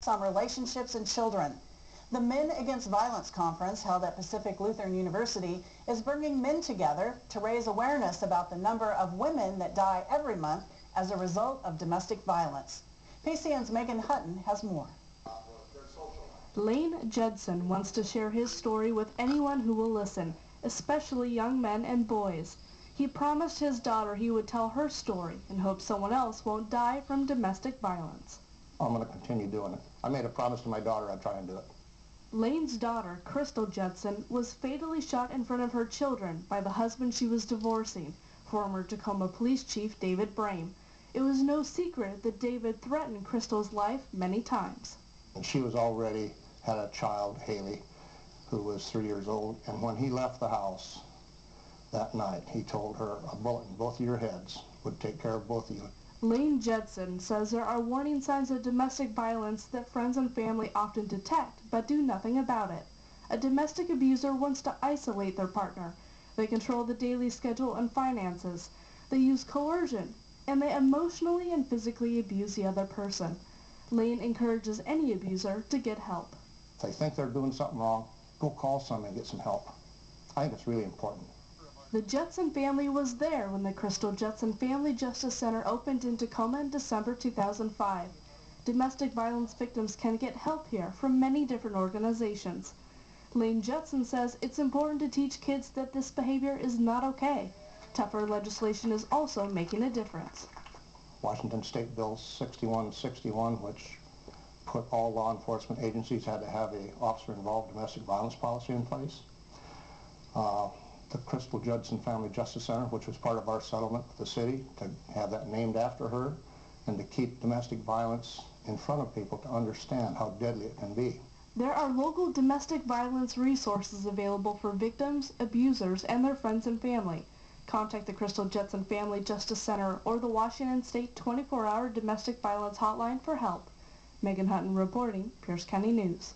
on relationships and children. The Men Against Violence Conference held at Pacific Lutheran University is bringing men together to raise awareness about the number of women that die every month as a result of domestic violence. PCN's Megan Hutton has more. Lane Judson wants to share his story with anyone who will listen, especially young men and boys. He promised his daughter he would tell her story and hopes someone else won't die from domestic violence. I'm going to continue doing it. I made a promise to my daughter I'd try and do it. Lane's daughter, Crystal Judson, was fatally shot in front of her children by the husband she was divorcing, former Tacoma Police Chief David Brame. It was no secret that David threatened Crystal's life many times. And she was already had a child, Haley, who was 3 years old, and when he left the house that night, he told her a bullet in both of your heads would take care of both of you. Lane Judson says there are warning signs of domestic violence that friends and family often detect but do nothing about it. A domestic abuser wants to isolate their partner. They control the daily schedule and finances. They use coercion, and they emotionally and physically abuse the other person. Lane encourages any abuser to get help. If they think they're doing something wrong, go call someone and get some help. I think it's really important. The Judson family was there when the Crystal Judson Family Justice Center opened in Tacoma in December 2005. Domestic violence victims can get help here from many different organizations. Lane Judson says it's important to teach kids that this behavior is not okay. Tougher legislation is also making a difference. Washington State Bill 6161, which put all law enforcement agencies had to have a officer-involved domestic violence policy in place. The Crystal Judson Family Justice Center, which was part of our settlement with the city, to have that named after her and to keep domestic violence in front of people to understand how deadly it can be. There are local domestic violence resources available for victims, abusers, and their friends and family. Contact the Crystal Judson Family Justice Center or the Washington State 24-hour Domestic Violence Hotline for help. Megan Hutton reporting, Pierce County News.